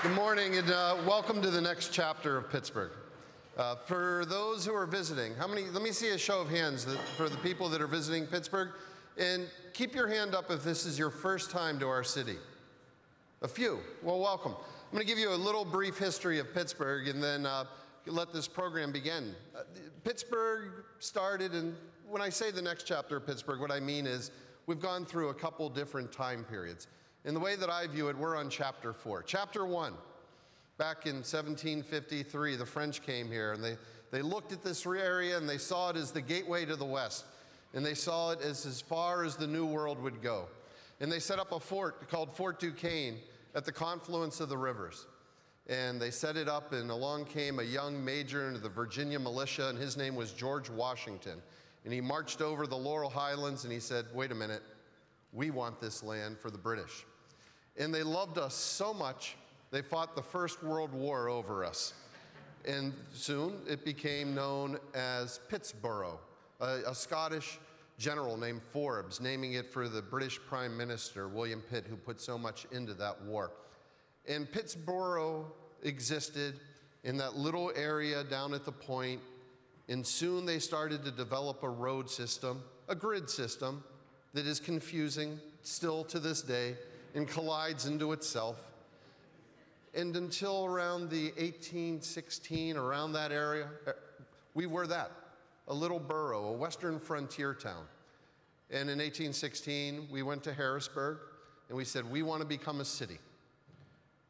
Good morning, and welcome to the next chapter of Pittsburgh. For those who are visiting, let me see a show of hands for the people that are visiting Pittsburgh, and keep your hand up if this is your first time to our city. A few. Well, welcome. I'm going to give you a little brief history of Pittsburgh, and then let this program begin. Pittsburgh started, and when I say the next chapter of Pittsburgh, what I mean is we've gone through a couple different time periods. In the way that I view it, we're on chapter 4. Chapter 1, back in 1753, the French came here, and they looked at this area, and they saw it as the gateway to the West, and they saw it as far as the New World would go. And they set up a fort called Fort Duquesne at the confluence of the rivers. And they set it up, and along came a young major into the Virginia militia, and his name was George Washington. And he marched over the Laurel Highlands, and he said, wait a minute, we want this land for the British. And they loved us so much, they fought the First World War over us. And soon it became known as Pittsburgh, a Scottish general named Forbes, naming it for the British Prime Minister, William Pitt, who put so much into that war. And Pittsburgh existed in that little area down at the point, and soon they started to develop a road system, a grid system, that is confusing still to this day, and collides into itself. And until around the 1816, around that area, we were that, a little borough, a western frontier town. And in 1816, we went to Harrisburg, and we said, we want to become a city.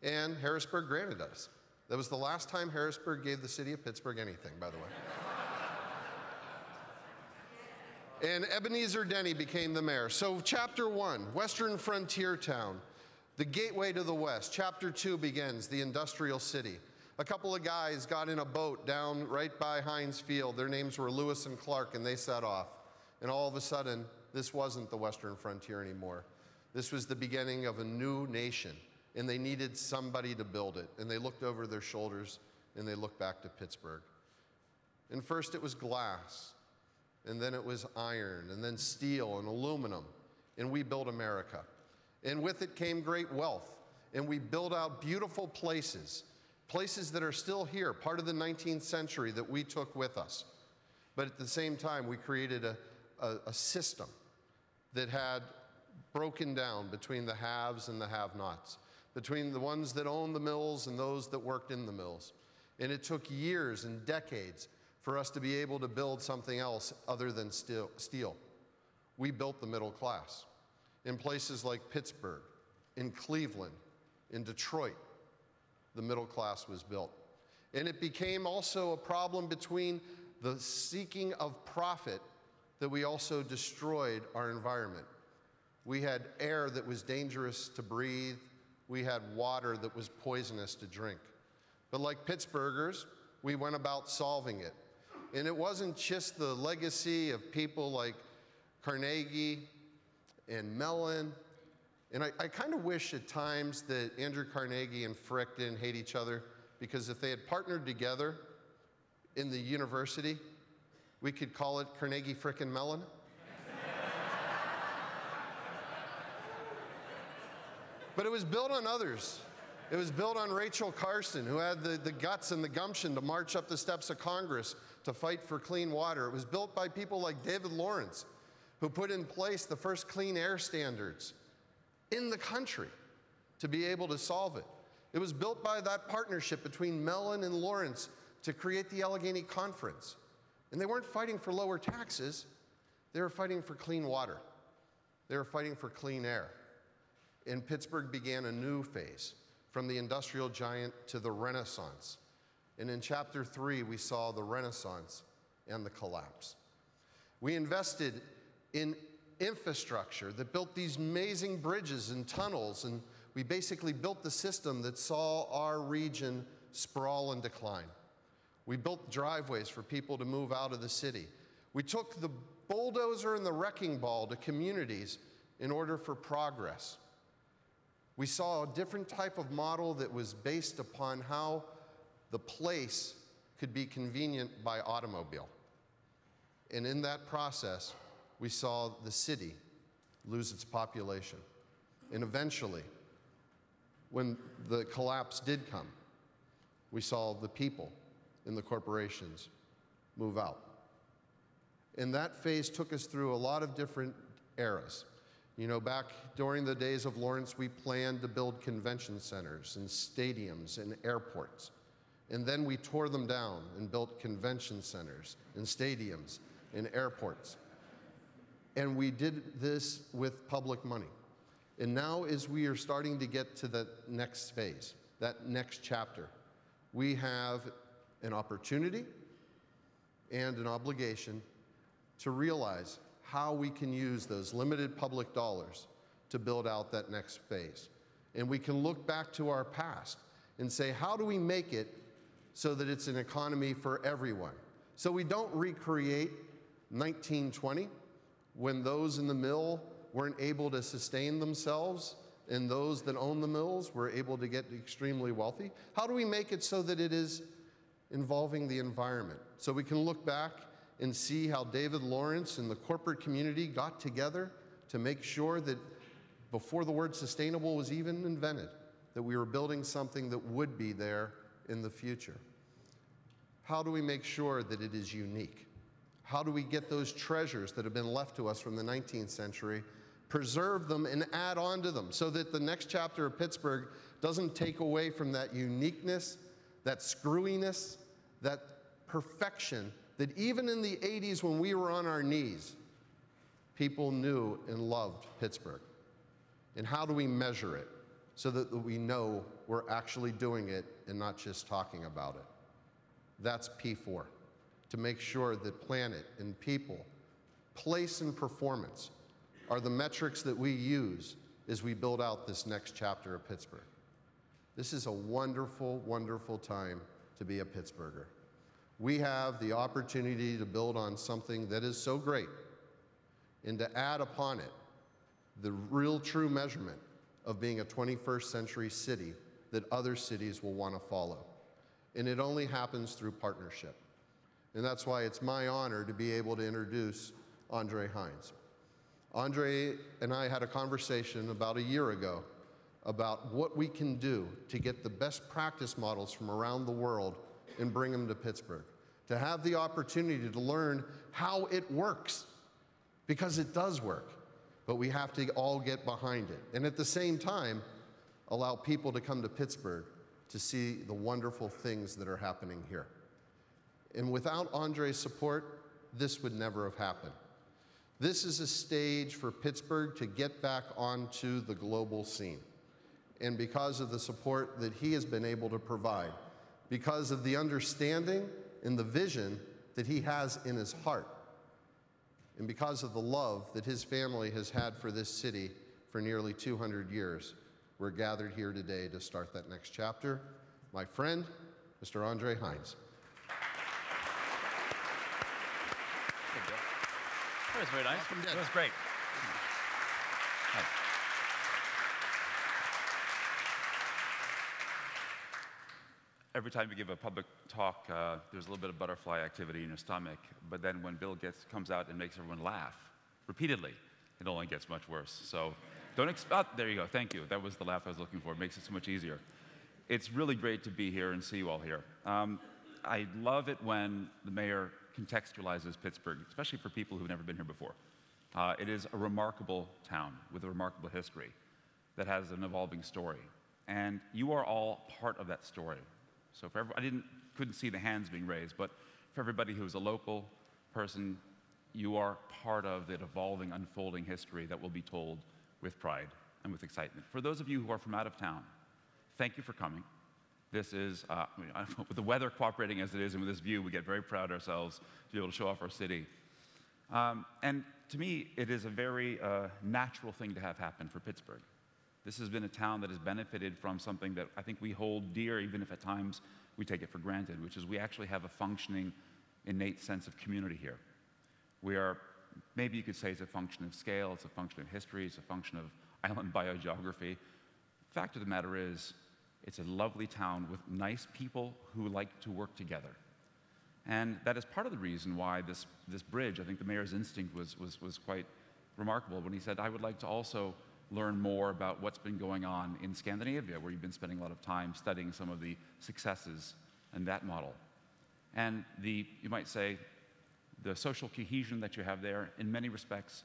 And Harrisburg granted us. That was the last time Harrisburg gave the city of Pittsburgh anything, by the way. And Ebenezer Denny became the mayor. So chapter 1, western frontier town, the gateway to the west. Chapter 2 begins, the industrial city. A couple of guys got in a boat down right by Heinz Field. Their names were Lewis and Clark, and they set off. And all of a sudden, this wasn't the western frontier anymore. This was the beginning of a new nation, and they needed somebody to build it. And they looked over their shoulders, and they looked back to Pittsburgh. And first it was glass. And then it was iron, and then steel and aluminum, and we built America. And with it came great wealth, and we built out beautiful places, places that are still here, part of the 19th century that we took with us. But at the same time, we created a system that had broken down between the haves and the have-nots, between the ones that owned the mills and those that worked in the mills. And it took years and decades for us to be able to build something else other than steel. We built the middle class. In places like Pittsburgh, in Cleveland, in Detroit, the middle class was built. And it became also a problem between the seeking of profit that we also destroyed our environment. We had air that was dangerous to breathe. We had water that was poisonous to drink. But like Pittsburghers, we went about solving it. And it wasn't just the legacy of people like Carnegie and Mellon. And I kind of wish at times that Andrew Carnegie and Frick didn't hate each other, because if they had partnered together in the university, we could call it Carnegie, Frick, and Mellon. But it was built on others. It was built on Rachel Carson, who had the guts and the gumption to march up the steps of Congress to fight for clean water. It was built by people like David Lawrence, who put in place the first clean air standards in the country to be able to solve it. It was built by that partnership between Mellon and Lawrence to create the Allegheny Conference. And they weren't fighting for lower taxes. They were fighting for clean water. They were fighting for clean air. And Pittsburgh began a new phase, from the industrial giant to the Renaissance. And in chapter 3, we saw the Renaissance and the collapse. We invested in infrastructure that built these amazing bridges and tunnels, and we basically built the system that saw our region sprawl and decline. We built driveways for people to move out of the city. We took the bulldozer and the wrecking ball to communities in order for progress. We saw a different type of model that was based upon how the place could be convenient by automobile. And in that process, we saw the city lose its population. And eventually, when the collapse did come, we saw the people and the corporations move out. And that phase took us through a lot of different eras. You know, back during the days of Lawrence, we planned to build convention centers and stadiums and airports. And then we tore them down and built convention centers and stadiums and airports. And we did this with public money. And now as we are starting to get to the next phase, that next chapter, we have an opportunity and an obligation to realize how we can use those limited public dollars to build out that next phase. And we can look back to our past and say, how do we make it so that it's an economy for everyone? So we don't recreate 1920 when those in the mill weren't able to sustain themselves and those that own the mills were able to get extremely wealthy. How do we make it so that it is involving the environment? So we can look back and see how David Lawrence and the corporate community got together to make sure that before the word sustainable was even invented, that we were building something that would be there in the future. How do we make sure that it is unique? How do we get those treasures that have been left to us from the 19th century, preserve them and add on to them so that the next chapter of Pittsburgh doesn't take away from that uniqueness, that screwiness, that perfection that even in the 80s when we were on our knees, people knew and loved Pittsburgh. And how do we measure it so that we know we're actually doing it and not just talking about it? That's P4, to make sure that planet and people, place and performance are the metrics that we use as we build out this next chapter of Pittsburgh. This is a wonderful, wonderful time to be a Pittsburgher. We have the opportunity to build on something that is so great and to add upon it the real true measurement of being a 21st century city that other cities will want to follow. And it only happens through partnership. And that's why it's my honor to be able to introduce André Heinz. André and I had a conversation about a year ago about what we can do to get the best practice models from around the world and bring them to Pittsburgh, to have the opportunity to learn how it works, because it does work, but we have to all get behind it. And at the same time, allow people to come to Pittsburgh to see the wonderful things that are happening here. And without André's support, this would never have happened. This is a stage for Pittsburgh to get back onto the global scene. And because of the support that he has been able to provide, because of the understanding and the vision that he has in his heart, and because of the love that his family has had for this city for nearly 200 years, we're gathered here today to start that next chapter. My friend, Mr. André Heinz. That was very nice. That was great. Every time you give a public talk, there's a little bit of butterfly activity in your stomach, but then when Bill comes out and makes everyone laugh repeatedly, it only gets much worse. So don't expect, there you go, thank you. That was the laugh I was looking for. It makes it so much easier. It's really great to be here and see you all here. I love it when the mayor contextualizes Pittsburgh, especially for people who've never been here before. It is a remarkable town with a remarkable history that has an evolving story. And you are all part of that story. So for I couldn't see the hands being raised, but for everybody who's a local person, you are part of that evolving, unfolding history that will be told with pride and with excitement. For those of you who are from out of town, thank you for coming. This is, with the weather cooperating as it is, and with this view, we get very proud ourselves to be able to show off our city. And to me, it is a very natural thing to have happen for Pittsburgh. This has been a town that has benefited from something that I think we hold dear, even if at times we take it for granted, which is we actually have a functioning, innate sense of community here. We are, maybe you could say it's a function of scale, it's a function of history, it's a function of island biogeography. The fact of the matter is, it's a lovely town with nice people who like to work together. And that is part of the reason why this bridge, I think the mayor's instinct was quite remarkable when he said, I would like to also learn more about what's been going on in Scandinavia, where you've been spending a lot of time studying some of the successes in that model. And you might say, the social cohesion that you have there, in many respects,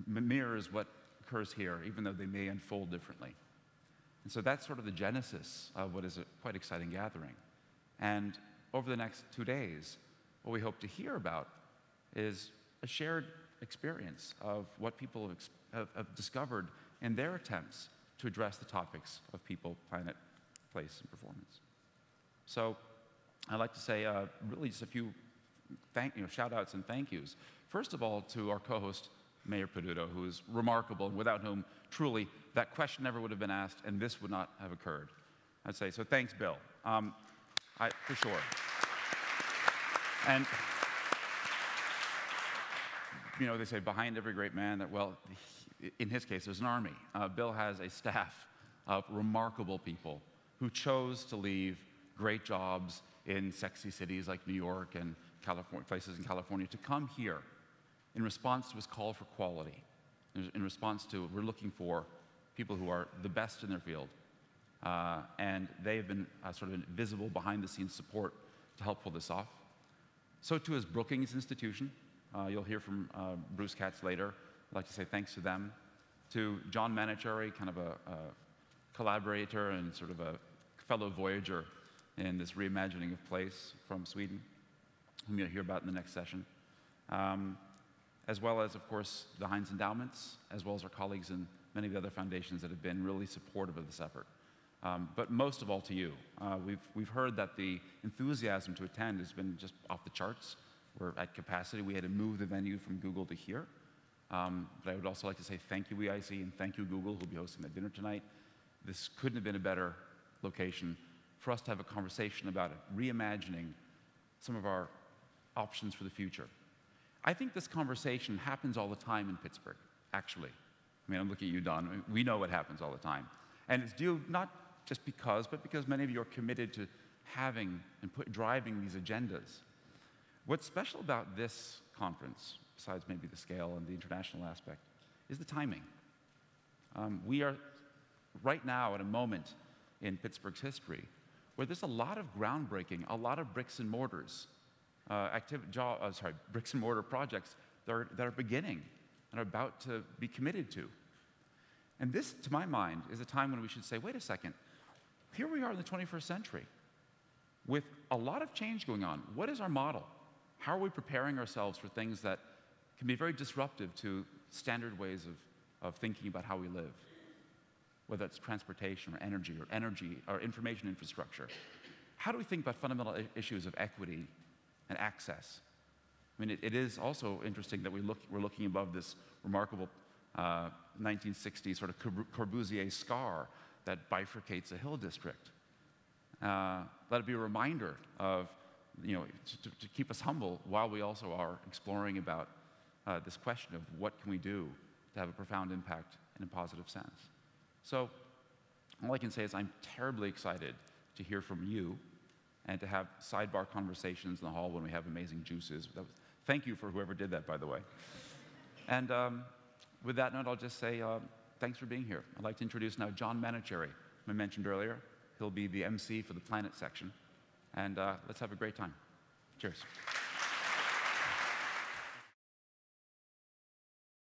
mirrors what occurs here, even though they may unfold differently. And so that's sort of the genesis of what is a quite exciting gathering. And over the next 2 days, what we hope to hear about is a shared experience of what people have discovered in their attempts to address the topics of people, planet, place, and performance. So I'd like to say really just a few shout-outs and thank yous. First of all, to our co-host, Mayor Peduto, who is remarkable, and without whom, truly, that question never would have been asked, and this would not have occurred. I'd say, so thanks, Bill, for sure. And, they say behind every great man that, well, in his case, there's an army. Bill has a staff of remarkable people who chose to leave great jobs in sexy cities like New York and California, places in California, to come here in response to his call for quality, in response to, we're looking for people who are the best in their field. And they've been sort of visible behind-the-scenes support to help pull this off. So too is Brookings Institution. You'll hear from Bruce Katz later. I'd like to say thanks to them. To John Manicherry, kind of a collaborator and sort of a fellow voyager in this reimagining of place from Sweden, whom you'll hear about in the next session. As well as, of course, the Heinz Endowments, as well as our colleagues in many of the other foundations that have been really supportive of this effort. But most of all to you. We've heard that the enthusiasm to attend has been just off the charts. We're at capacity. We had to move the venue from Google to here. But I would also like to say thank you, EIC, and thank you, Google, who'll be hosting that dinner tonight. This couldn't have been a better location for us to have a conversation about it, reimagining some of our options for the future. I think this conversation happens all the time in Pittsburgh, actually. I mean, I'm looking at you, Don. We know what happens all the time. And it's due not just because, but because many of you are committed to having and driving these agendas. What's special about this conference, besides maybe the scale and the international aspect, is the timing. We are right now at a moment in Pittsburgh's history where there's a lot of groundbreaking, a lot of bricks and mortars, bricks and mortar projects that are beginning and are about to be committed to. And this, to my mind, is a time when we should say, wait a second, here we are in the 21st century with a lot of change going on. What is our model? How are we preparing ourselves for things that can be very disruptive to standard ways of thinking about how we live? Whether it's transportation or information infrastructure. How do we think about fundamental issues of equity and access? I mean, it is also interesting that we're looking above this remarkable 1960s sort of Corbusier scar that bifurcates a hill district. Let it be a reminder of, to keep us humble while we also are exploring about this question of what can we do to have a profound impact in a positive sense. So all I can say is I'm terribly excited to hear from you and to have sidebar conversations in the hall when we have amazing juices. Thank you for whoever did that, by the way. And with that note, I'll just say thanks for being here. I'd like to introduce now John Manicherry, whom I mentioned earlier. He'll be the MC for the planet section. And let's have a great time. Cheers.